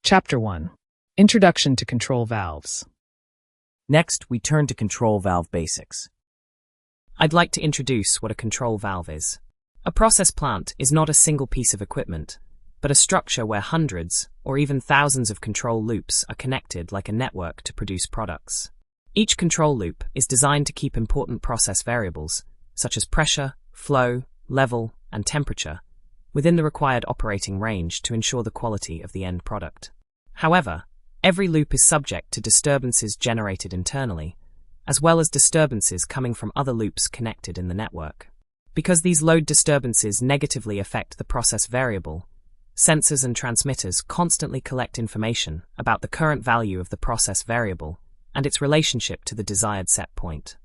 Chapter 1. Introduction to Control Valves. Next, we turn to control valve basics. I'd like to introduce what a control valve is. A process plant is not a single piece of equipment, but a structure where hundreds or even thousands of control loops are connected like a network to produce products. Each control loop is designed to keep important process variables, such as pressure, flow, level, and temperature, within the required operating range to ensure the quality of the end product. However, every loop is subject to disturbances generated internally, as well as disturbances coming from other loops connected in the network. Because these load disturbances negatively affect the process variable, sensors and transmitters constantly collect information about the current value of the process variable and its relationship to the desired set point.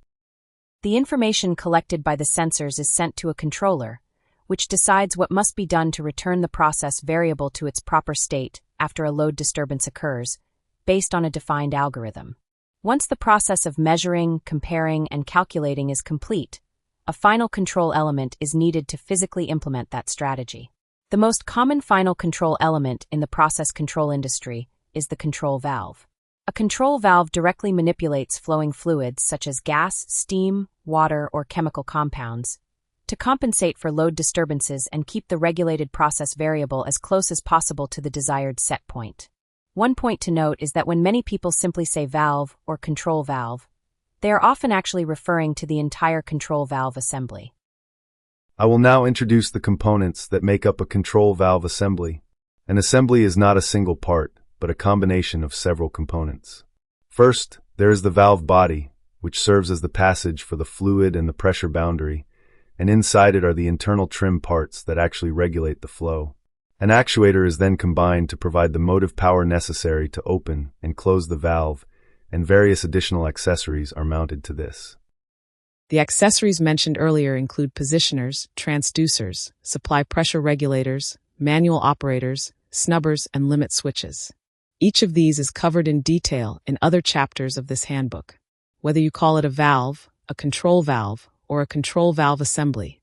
The information collected by the sensors is sent to a controller, which decides what must be done to return the process variable to its proper state after a load disturbance occurs, based on a defined algorithm. Once the process of measuring, comparing, and calculating is complete, a final control element is needed to physically implement that strategy. The most common final control element in the process control industry is the control valve. A control valve directly manipulates flowing fluids such as gas, steam, water, or chemical compounds to compensate for load disturbances and keep the regulated process variable as close as possible to the desired set point. One point to note is that when many people simply say valve or control valve, they are often actually referring to the entire control valve assembly. I will now introduce the components that make up a control valve assembly. An assembly is not a single part, but a combination of several components. First, there is the valve body, which serves as the passage for the fluid and the pressure boundary, and inside it are the internal trim parts that actually regulate the flow. An actuator is then combined to provide the motive power necessary to open and close the valve, and various additional accessories are mounted to this. The accessories mentioned earlier include positioners, transducers, supply pressure regulators, manual operators, snubbers, and limit switches. Each of these is covered in detail in other chapters of this handbook. Whether you call it a valve, a control valve, or a control valve assembly,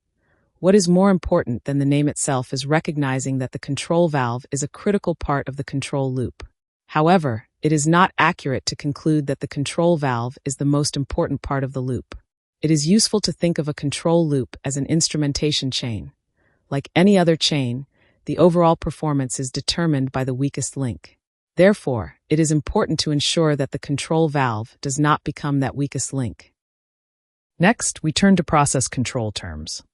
what is more important than the name itself is recognizing that the control valve is a critical part of the control loop. However, it is not accurate to conclude that the control valve is the most important part of the loop. It is useful to think of a control loop as an instrumentation chain. Like any other chain, the overall performance is determined by the weakest link. Therefore, it is important to ensure that the control valve does not become that weakest link. Next, we turn to process control terms.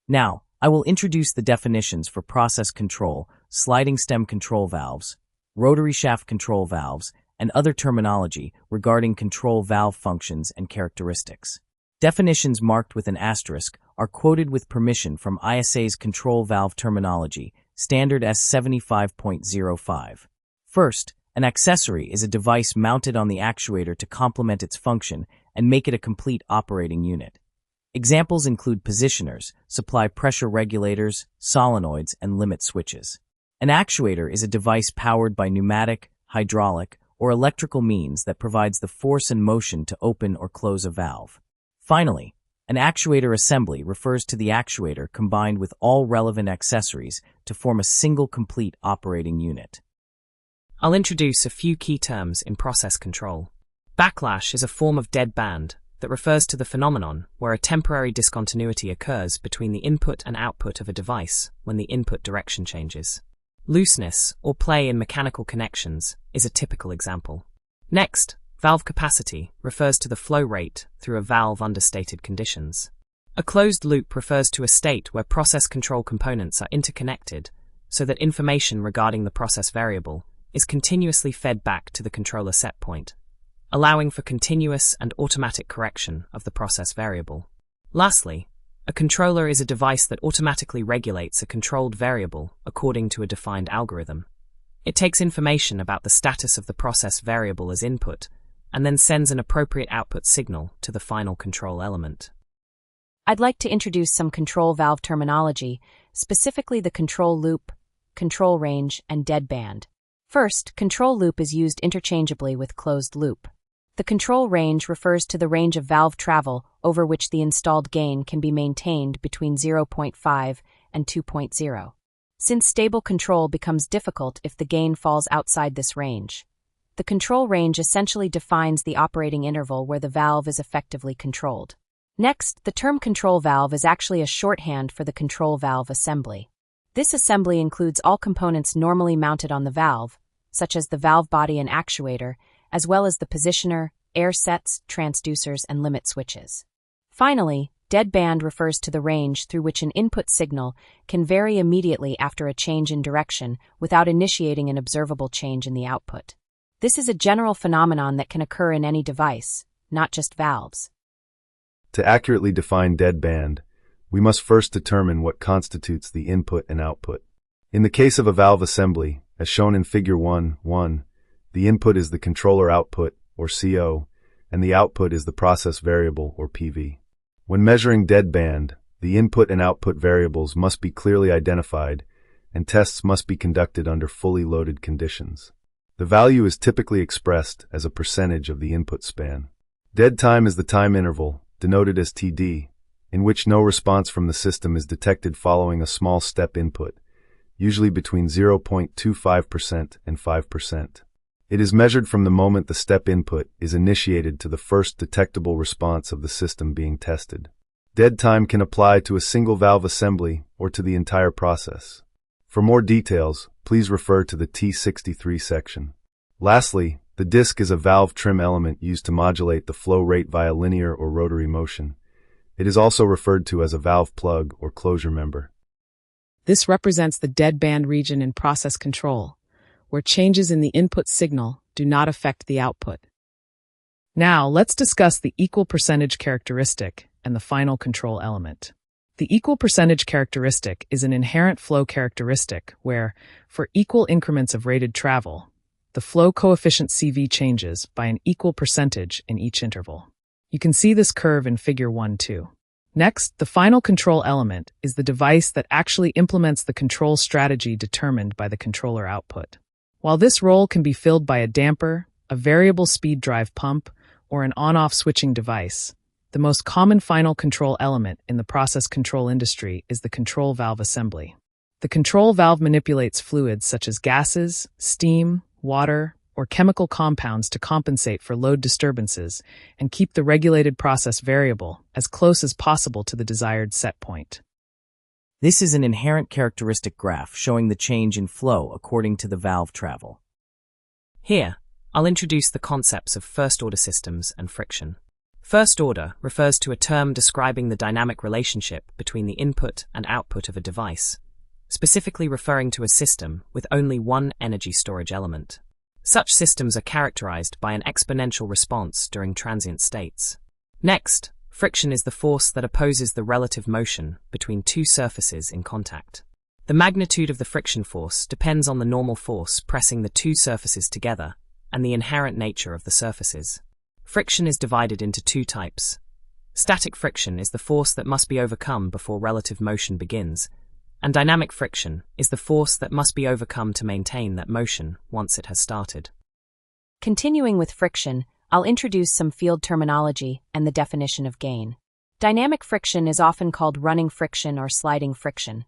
Now, I will introduce the definitions for process control, sliding stem control valves, rotary shaft control valves, and other terminology regarding control valve functions and characteristics. Definitions marked with an asterisk are quoted with permission from ISA's control valve terminology, standard S75.05. First, an accessory is a device mounted on the actuator to complement its function and make it a complete operating unit. Examples include positioners, supply pressure regulators, solenoids, and limit switches. An actuator is a device powered by pneumatic, hydraulic, or electrical means that provides the force and motion to open or close a valve. Finally, an actuator assembly refers to the actuator combined with all relevant accessories to form a single complete operating unit. I'll introduce a few key terms in process control. Backlash is a form of dead band that refers to the phenomenon where a temporary discontinuity occurs between the input and output of a device when the input direction changes. Looseness or play in mechanical connections is a typical example. Next, valve capacity refers to the flow rate through a valve under stated conditions. A closed loop refers to a state where process control components are interconnected so that information regarding the process variable is continuously fed back to the controller set point, allowing for continuous and automatic correction of the process variable. Lastly, a controller is a device that automatically regulates a controlled variable according to a defined algorithm. It takes information about the status of the process variable as input and then sends an appropriate output signal to the final control element. I'd like to introduce some control valve terminology, specifically the control loop, control range, and dead band. First, control loop is used interchangeably with closed loop. The control range refers to the range of valve travel over which the installed gain can be maintained between 0.5 and 2.0. since stable control becomes difficult if the gain falls outside this range. The control range essentially defines the operating interval where the valve is effectively controlled. Next, the term control valve is actually a shorthand for the control valve assembly. This assembly includes all components normally mounted on the valve, such as the valve body and actuator, as well as the positioner, air sets, transducers, and limit switches. Finally, deadband refers to the range through which an input signal can vary immediately after a change in direction without initiating an observable change in the output. This is a general phenomenon that can occur in any device, not just valves. To accurately define deadband, we must first determine what constitutes the input and output. In the case of a valve assembly, as shown in Figure 1.1, the input is the controller output, or CO, and the output is the process variable, or PV. When measuring deadband, the input and output variables must be clearly identified, and tests must be conducted under fully loaded conditions. The value is typically expressed as a percentage of the input span. Dead time is the time interval, denoted as TD, in which no response from the system is detected following a small step input, usually between 0.25% and 5%. It is measured from the moment the step input is initiated to the first detectable response of the system being tested. Dead time can apply to a single valve assembly or to the entire process. For more details, please refer to the T63 section. Lastly, the disc is a valve trim element used to modulate the flow rate via linear or rotary motion. It is also referred to as a valve plug or closure member. This represents the deadband region in process control, where changes in the input signal do not affect the output. Now, let's discuss the equal percentage characteristic and the final control element. The equal percentage characteristic is an inherent flow characteristic where, for equal increments of rated travel, the flow coefficient CV changes by an equal percentage in each interval. You can see this curve in Figure 1.2. Next, the final control element is the device that actually implements the control strategy determined by the controller output. While this role can be filled by a damper, a variable speed drive pump, or an on-off switching device, the most common final control element in the process control industry is the control valve assembly. The control valve manipulates fluids such as gases, steam, water, or chemical compounds to compensate for load disturbances and keep the regulated process variable as close as possible to the desired set point. This is an inherent characteristic graph showing the change in flow according to the valve travel. Here, I'll introduce the concepts of first-order systems and friction. First order refers to a term describing the dynamic relationship between the input and output of a device, specifically referring to a system with only one energy storage element. Such systems are characterized by an exponential response during transient states. Next, friction is the force that opposes the relative motion between two surfaces in contact. The magnitude of the friction force depends on the normal force pressing the two surfaces together and the inherent nature of the surfaces. Friction is divided into two types. Static friction is the force that must be overcome before relative motion begins, and dynamic friction is the force that must be overcome to maintain that motion once it has started. Continuing with friction, I'll introduce some field terminology and the definition of gain. Dynamic friction is often called running friction or sliding friction,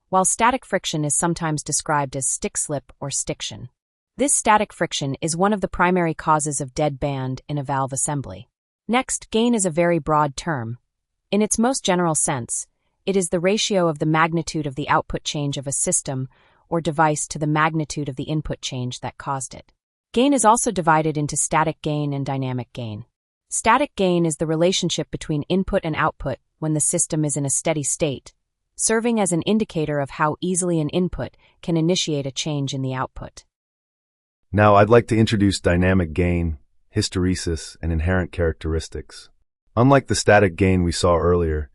while static friction is sometimes described as stick-slip or stiction. This static friction is one of the primary causes of dead band in a valve assembly. Next, gain is a very broad term. In its most general sense, it is the ratio of the magnitude of the output change of a system or device to the magnitude of the input change that caused it. Gain is also divided into static gain and dynamic gain. Static gain is the relationship between input and output when the system is in a steady state, serving as an indicator of how easily an input can initiate a change in the output. Now I'd like to introduce dynamic gain, hysteresis, and inherent characteristics. Unlike the static gain we saw earlier,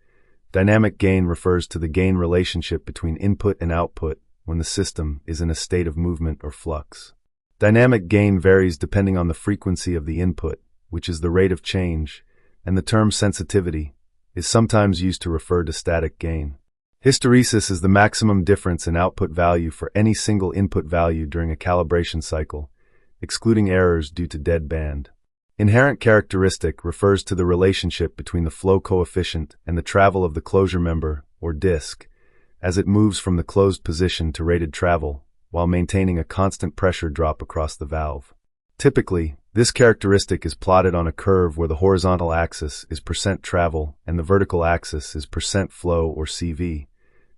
dynamic gain refers to the gain relationship between input and output when the system is in a state of movement or flux. Dynamic gain varies depending on the frequency of the input, which is the rate of change, and the term sensitivity is sometimes used to refer to static gain. Hysteresis is the maximum difference in output value for any single input value during a calibration cycle, excluding errors due to dead band. Inherent characteristic refers to the relationship between the flow coefficient and the travel of the closure member, or disc, as it moves from the closed position to rated travel, while maintaining a constant pressure drop across the valve. Typically, this characteristic is plotted on a curve where the horizontal axis is percent travel and the vertical axis is percent flow or CV,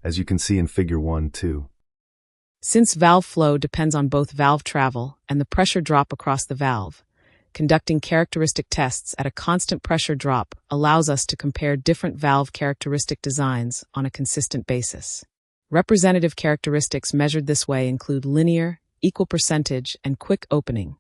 as you can see in Figure 1-2. Since valve flow depends on both valve travel and the pressure drop across the valve, conducting characteristic tests at a constant pressure drop allows us to compare different valve characteristic designs on a consistent basis. Representative characteristics measured this way include linear, equal percentage, and quick opening,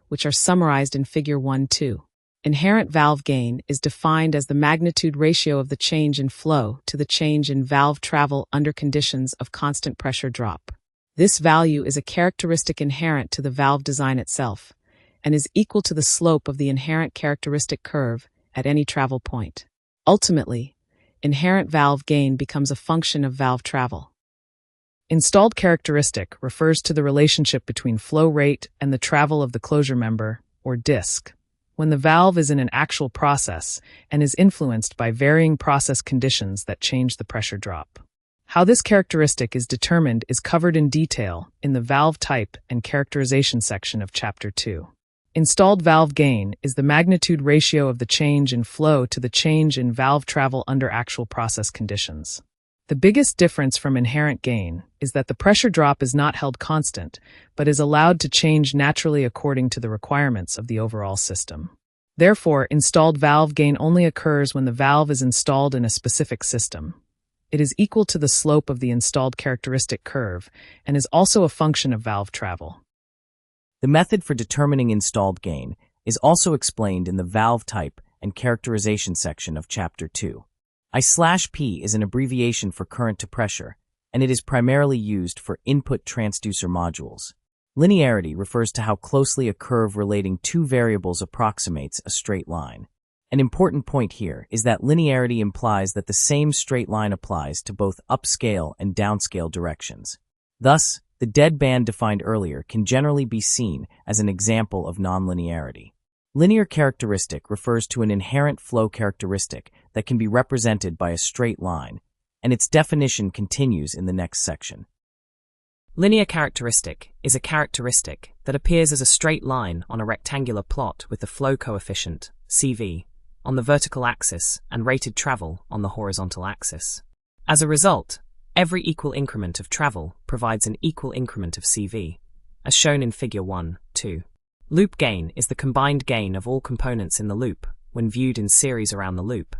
which are summarized in Figure 1-2. Inherent valve gain is defined as the magnitude ratio of the change in flow to the change in valve travel under conditions of constant pressure drop. This value is a characteristic inherent to the valve design itself, and is equal to the slope of the inherent characteristic curve at any travel point. Ultimately, inherent valve gain becomes a function of valve travel. Installed characteristic refers to the relationship between flow rate and the travel of the closure member, or disc, when the valve is in an actual process and is influenced by varying process conditions that change the pressure drop. How this characteristic is determined is covered in detail in the valve type and characterization section of Chapter 2. Installed valve gain is the magnitude ratio of the change in flow to the change in valve travel under actual process conditions. The biggest difference from inherent gain is that the pressure drop is not held constant, but is allowed to change naturally according to the requirements of the overall system. Therefore, installed valve gain only occurs when the valve is installed in a specific system. It is equal to the slope of the installed characteristic curve and is also a function of valve travel. The method for determining installed gain is also explained in the valve type and characterization section of Chapter 2. I/P is an abbreviation for current to pressure, and it is primarily used for input transducer modules. Linearity refers to how closely a curve relating two variables approximates a straight line. An important point here is that linearity implies that the same straight line applies to both upscale and downscale directions. Thus, the dead band defined earlier can generally be seen as an example of nonlinearity. Linear characteristic refers to an inherent flow characteristic that can be represented by a straight line, and its definition continues in the next section. Linear characteristic is a characteristic that appears as a straight line on a rectangular plot with the flow coefficient, CV, on the vertical axis and rated travel on the horizontal axis. As a result, every equal increment of travel provides an equal increment of CV, as shown in Figure 1-2. Loop gain is the combined gain of all components in the loop when viewed in series around the loop,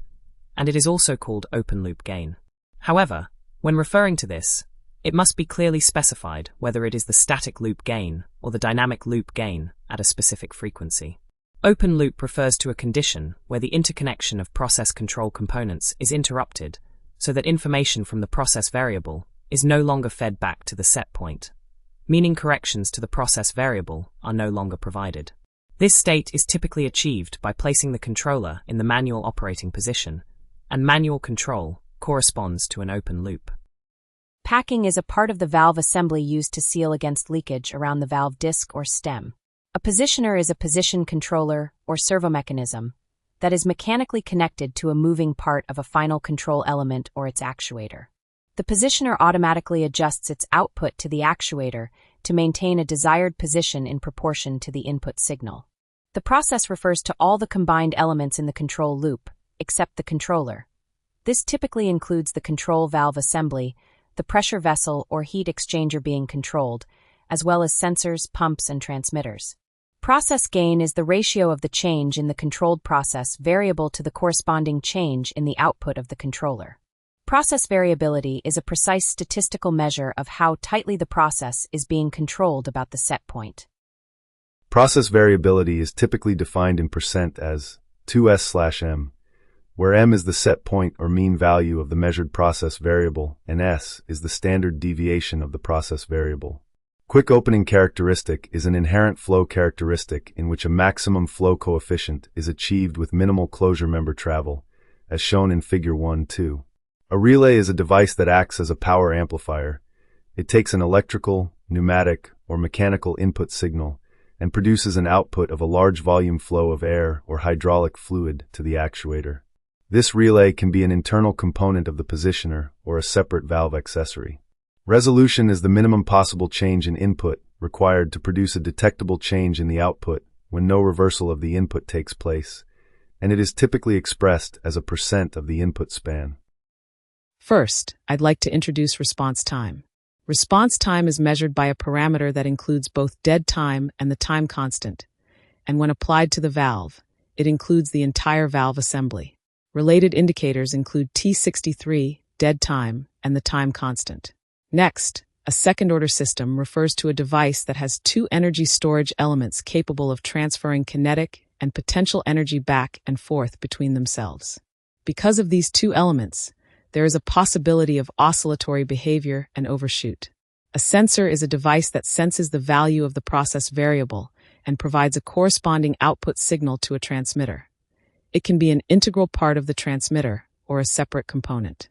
and it is also called open loop gain. However, when referring to this, it must be clearly specified whether it is the static loop gain or the dynamic loop gain at a specific frequency. Open loop refers to a condition where the interconnection of process control components is interrupted so that information from the process variable is no longer fed back to the set point, meaning corrections to the process variable are no longer provided. This state is typically achieved by placing the controller in the manual operating position, and manual control corresponds to an open loop. Packing is a part of the valve assembly used to seal against leakage around the valve disc or stem. A positioner is a position controller or servo mechanism that is mechanically connected to a moving part of a final control element or its actuator. The positioner automatically adjusts its output to the actuator to maintain a desired position in proportion to the input signal. The process refers to all the combined elements in the control loop, except the controller. This typically includes the control valve assembly, the pressure vessel or heat exchanger being controlled, as well as sensors, pumps, and transmitters. Process gain is the ratio of the change in the controlled process variable to the corresponding change in the output of the controller. Process variability is a precise statistical measure of how tightly the process is being controlled about the set point. Process variability is typically defined in percent as 2s/m, where m is the set point or mean value of the measured process variable, and s is the standard deviation of the process variable. Quick opening characteristic is an inherent flow characteristic in which a maximum flow coefficient is achieved with minimal closure member travel, as shown in Figure 1-2. A relay is a device that acts as a power amplifier. It takes an electrical, pneumatic, or mechanical input signal and produces an output of a large volume flow of air or hydraulic fluid to the actuator. This relay can be an internal component of the positioner or a separate valve accessory. Resolution is the minimum possible change in input required to produce a detectable change in the output when no reversal of the input takes place, and it is typically expressed as a % of the input span. First, I'd like to introduce response time. Response time is measured by a parameter that includes both dead time and the time constant, and when applied to the valve, it includes the entire valve assembly. Related indicators include T63, dead time, and the time constant. Next, a second-order system refers to a device that has two energy storage elements capable of transferring kinetic and potential energy back and forth between themselves. Because of these two elements, there is a possibility of oscillatory behavior and overshoot. A sensor is a device that senses the value of the process variable and provides a corresponding output signal to a transmitter. It can be an integral part of the transmitter or a separate component.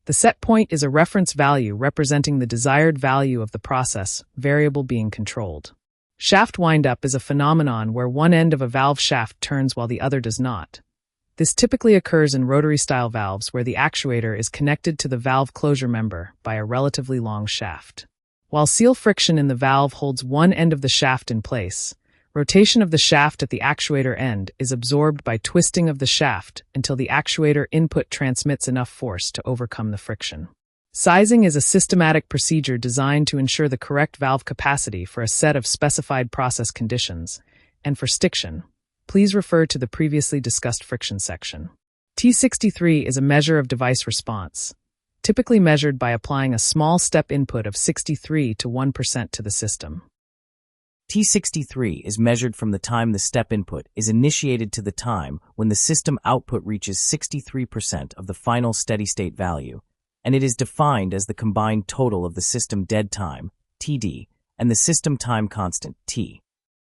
The set point is a reference value representing the desired value of the process variable being controlled. Shaft windup is a phenomenon where one end of a valve shaft turns while the other does not. This typically occurs in rotary-style valves where the actuator is connected to the valve closure member by a relatively long shaft. While seal friction in the valve holds one end of the shaft in place, rotation of the shaft at the actuator end is absorbed by twisting of the shaft until the actuator input transmits enough force to overcome the friction. Sizing is a systematic procedure designed to ensure the correct valve capacity for a set of specified process conditions, and for stiction, please refer to the previously discussed friction section. T63 is a measure of device response, typically measured by applying a small step input of 63 to 1% to the system. T63 is measured from the time the step input is initiated to the time when the system output reaches 63% of the final steady-state value, and it is defined as the combined total of the system dead time, TD, and the system time constant, T.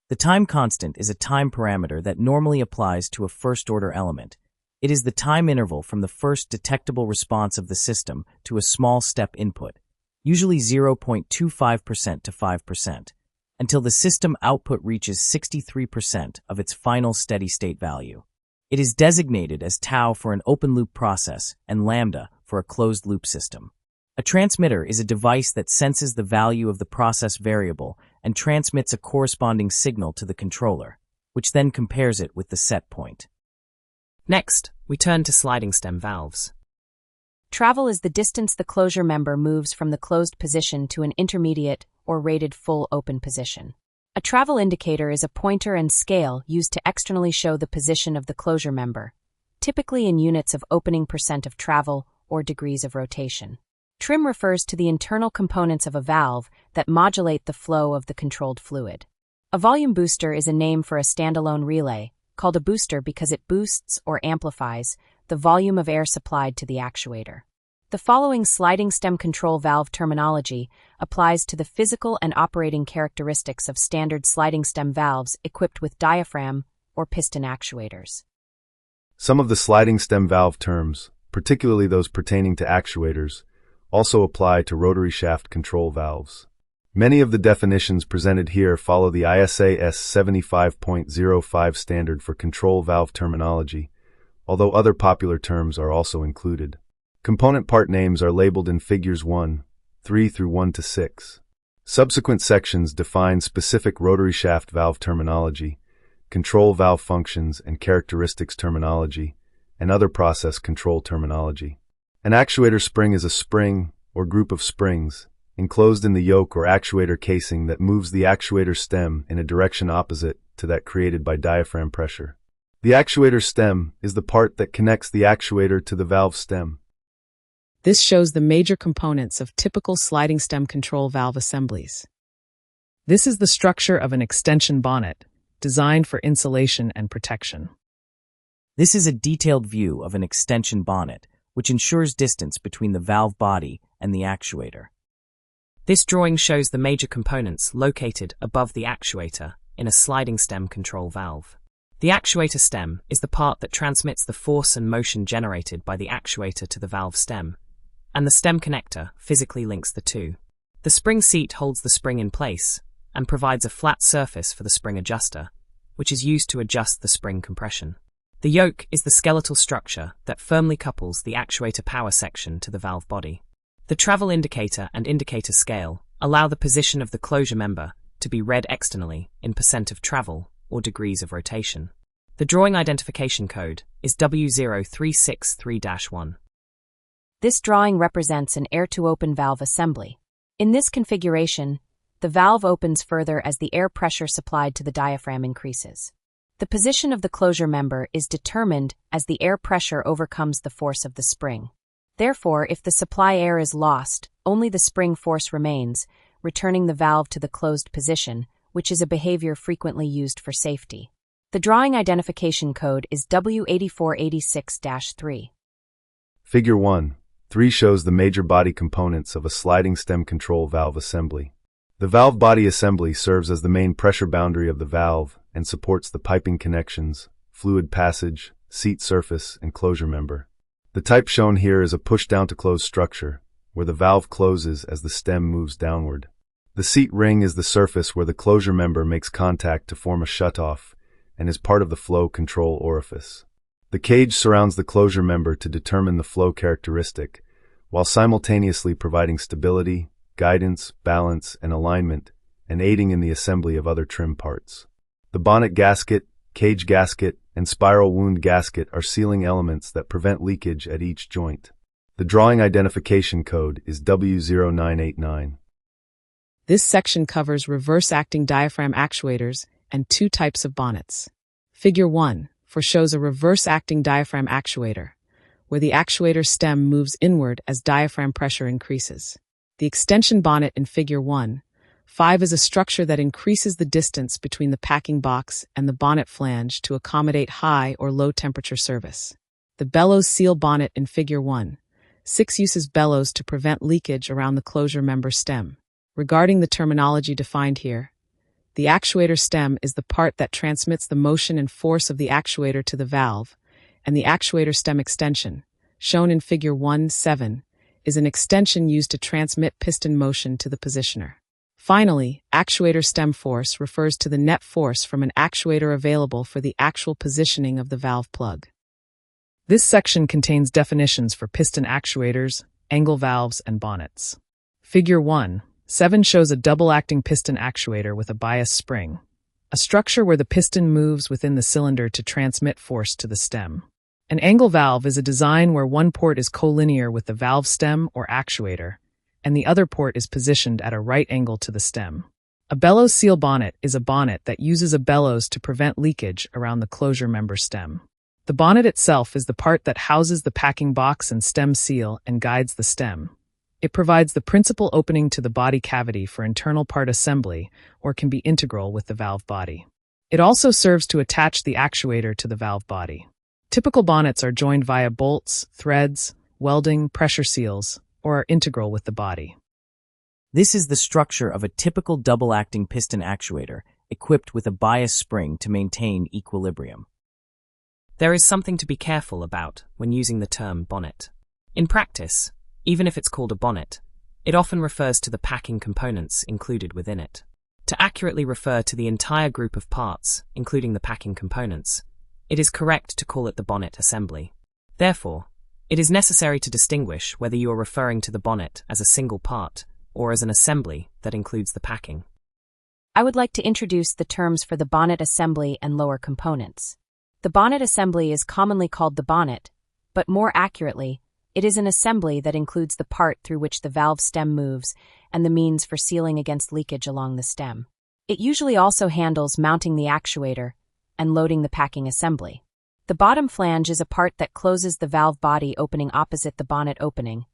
The time constant is a time parameter that normally applies to a first-order element. It is the time interval from the first detectable response of the system to a small step input, usually 0.25% to 5%, until the system output reaches 63% of its final steady-state value. It is designated as tau for an open-loop process and lambda for a closed-loop system. A transmitter is a device that senses the value of the process variable and transmits a corresponding signal to the controller, which then compares it with the set point. Next, we turn to sliding stem valves. Travel is the distance the closure member moves from the closed position to an intermediate or rated full open position. A travel indicator is a pointer and scale used to externally show the position of the closure member, typically in units of opening % of travel or degrees of rotation. Trim refers to the internal components of a valve that modulate the flow of the controlled fluid. A volume booster is a name for a standalone relay, called a booster because it boosts or amplifies the volume of air supplied to the actuator. The following sliding stem control valve terminology applies to the physical and operating characteristics of standard sliding stem valves equipped with diaphragm or piston actuators. Some of the sliding stem valve terms, particularly those pertaining to actuators, also apply to rotary shaft control valves. Many of the definitions presented here follow the ISA S75.05 standard for control valve terminology, although other popular terms are also included. Component part names are labeled in figures 1, 3 through 1 to 6. Subsequent sections define specific rotary shaft valve terminology, control valve functions and characteristics terminology, and other process control terminology. An actuator spring is a spring, or group of springs, enclosed in the yoke or actuator casing that moves the actuator stem in a direction opposite to that created by diaphragm pressure. The actuator stem is the part that connects the actuator to the valve stem. This shows the major components of typical sliding stem control valve assemblies. This is the structure of an extension bonnet, designed for insulation and protection. This is a detailed view of an extension bonnet, which ensures distance between the valve body and the actuator. This drawing shows the major components located above the actuator in a sliding stem control valve. The actuator stem is the part that transmits the force and motion generated by the actuator to the valve stem, and the stem connector physically links the two. The spring seat holds the spring in place and provides a flat surface for the spring adjuster, which is used to adjust the spring compression. The yoke is the skeletal structure that firmly couples the actuator power section to the valve body. The travel indicator and indicator scale allow the position of the closure member to be read externally in % of travel or degrees of rotation. The drawing identification code is W0363-1. This drawing represents an air-to-open valve assembly. In this configuration, the valve opens further as the air pressure supplied to the diaphragm increases. The position of the closure member is determined as the air pressure overcomes the force of the spring. Therefore, if the supply air is lost, only the spring force remains, returning the valve to the closed position, which is a behavior frequently used for safety. The drawing identification code is W8486-3. Figure 1.3 shows the major body components of a sliding stem control valve assembly. The valve body assembly serves as the main pressure boundary of the valve and supports the piping connections, fluid passage, seat surface, and closure member. The type shown here is a push-down-to-close structure, where the valve closes as the stem moves downward. The seat ring is the surface where the closure member makes contact to form a shutoff and is part of the flow control orifice. The cage surrounds the closure member to determine the flow characteristic, while simultaneously providing stability, guidance, balance, and alignment, and aiding in the assembly of other trim parts. The bonnet gasket, cage gasket, and spiral wound gasket are sealing elements that prevent leakage at each joint. The drawing identification code is W0989. This section covers reverse-acting diaphragm actuators and two types of bonnets. Figure 1 shows a reverse-acting diaphragm actuator, where the actuator stem moves inward as diaphragm pressure increases. The extension bonnet in Figure 1.5 is a structure that increases the distance between the packing box and the bonnet flange to accommodate high or low temperature service. The bellows seal bonnet in Figure 1.6 uses bellows to prevent leakage around the closure member stem. Regarding the terminology defined here, the actuator stem is the part that transmits the motion and force of the actuator to the valve, and the actuator stem extension, shown in Figure 1.7, is an extension used to transmit piston motion to the positioner. Finally, actuator stem force refers to the net force from an actuator available for the actual positioning of the valve plug. This section contains definitions for piston actuators, angle valves, and bonnets. Figure 1.7 shows a double-acting piston actuator with a bias spring, a structure where the piston moves within the cylinder to transmit force to the stem. An angle valve is a design where one port is collinear with the valve stem or actuator, and the other port is positioned at a right angle to the stem. A bellows seal bonnet is a bonnet that uses a bellows to prevent leakage around the closure member stem. The bonnet itself is the part that houses the packing box and stem seal and guides the stem. It provides the principal opening to the body cavity for internal part assembly or can be integral with the valve body. It also serves to attach the actuator to the valve body. Typical bonnets are joined via bolts, threads, welding, pressure seals, or are integral with the body. This is the structure of a typical double-acting piston actuator equipped with a bias spring to maintain equilibrium. There is something to be careful about when using the term bonnet. In practice, even if it's called a bonnet, it often refers to the packing components included within it. To accurately refer to the entire group of parts, including the packing components, it is correct to call it the bonnet assembly. Therefore, it is necessary to distinguish whether you are referring to the bonnet as a single part or as an assembly that includes the packing. I would like to introduce the terms for the bonnet assembly and lower components. The bonnet assembly is commonly called the bonnet, but more accurately, it is an assembly that includes the part through which the valve stem moves and the means for sealing against leakage along the stem. It usually also handles mounting the actuator and loading the packing assembly. The bottom flange is a part that closes the valve body opening opposite the bonnet opening,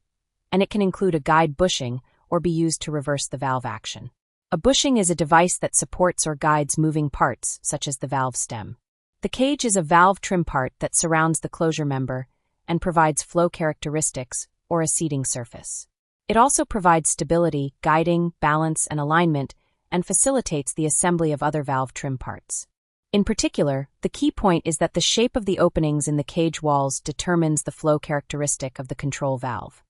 and it can include a guide bushing or be used to reverse the valve action. A bushing is a device that supports or guides moving parts, such as the valve stem. The cage is a valve trim part that surrounds the closure member and provides flow characteristics or a seating surface. It also provides stability, guiding, balance, and alignment, and facilitates the assembly of other valve trim parts. In particular, the key point is that the shape of the openings in the cage walls determines the flow characteristic of the control valve.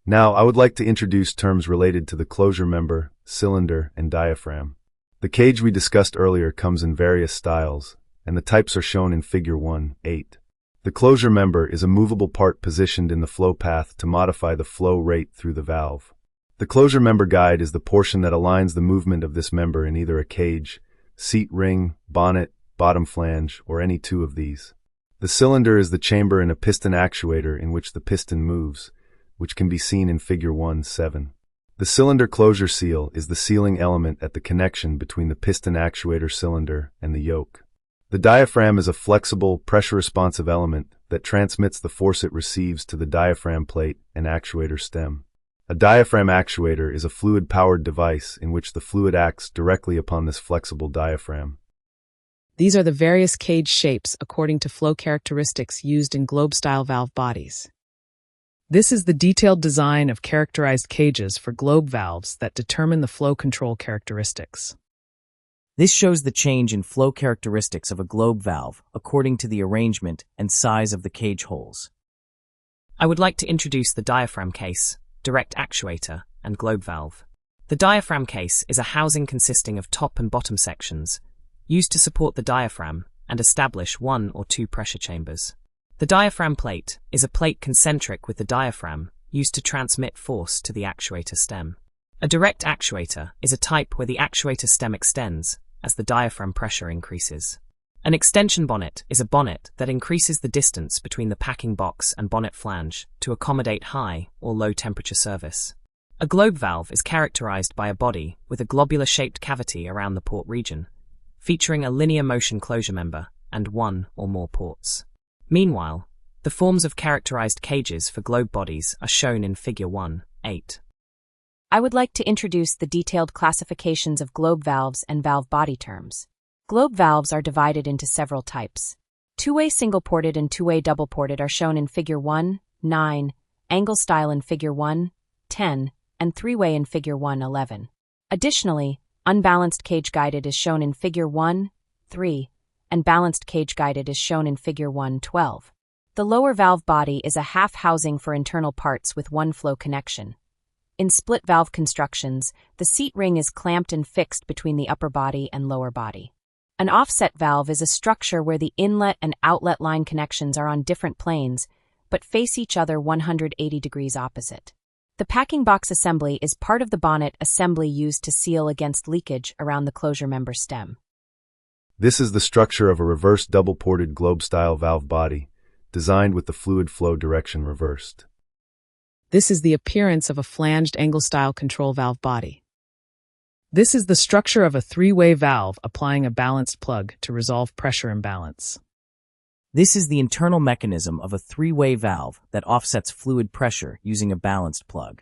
Now, I would like to introduce terms related to the closure member, cylinder, and diaphragm. The cage we discussed earlier comes in various styles, and the types are shown in Figure 1.8. The closure member is a movable part positioned in the flow path to modify the flow rate through the valve. The closure member guide is the portion that aligns the movement of this member in either a cage, seat ring, bonnet, bottom flange, or any two of these. The cylinder is the chamber in a piston actuator in which the piston moves, which can be seen in Figure 1.7. The cylinder closure seal is the sealing element at the connection between the piston actuator cylinder and the yoke. The diaphragm is a flexible, pressure-responsive element that transmits the force it receives to the diaphragm plate and actuator stem. A diaphragm actuator is a fluid-powered device in which the fluid acts directly upon this flexible diaphragm. These are the various cage shapes according to flow characteristics used in globe-style valve bodies. This is the detailed design of characterized cages for globe valves that determine the flow control characteristics. This shows the change in flow characteristics of a globe valve according to the arrangement and size of the cage holes. I would like to introduce the diaphragm case, direct actuator, and globe valve. The diaphragm case is a housing consisting of top and bottom sections, used to support the diaphragm and establish one or two pressure chambers. The diaphragm plate is a plate concentric with the diaphragm, used to transmit force to the actuator stem. A direct actuator is a type where the actuator stem extends as the diaphragm pressure increases. An extension bonnet is a bonnet that increases the distance between the packing box and bonnet flange to accommodate high or low temperature service. A globe valve is characterized by a body with a globular-shaped cavity around the port region, featuring a linear motion closure member and one or more ports. Meanwhile, the forms of characterized cages for globe bodies are shown in Figure 1.8. I would like to introduce the detailed classifications of globe valves and valve body terms. Globe valves are divided into several types. Two-way single-ported and two-way double-ported are shown in Figure 1.9, angle style in Figure 1.10, and three-way in Figure 1.11. Additionally, unbalanced cage guided is shown in Figure 1.3, and balanced cage guided is shown in Figure 1.12. The lower valve body is a half housing for internal parts with one flow connection. In split valve constructions, the seat ring is clamped and fixed between the upper body and lower body. An offset valve is a structure where the inlet and outlet line connections are on different planes, but face each other 180 degrees opposite. The packing box assembly is part of the bonnet assembly used to seal against leakage around the closure member stem. This is the structure of a reverse double-ported globe-style valve body, designed with the fluid flow direction reversed. This is the appearance of a flanged angle-style control valve body. This is the structure of a three-way valve applying a balanced plug to resolve pressure imbalance. This is the internal mechanism of a three-way valve that offsets fluid pressure using a balanced plug.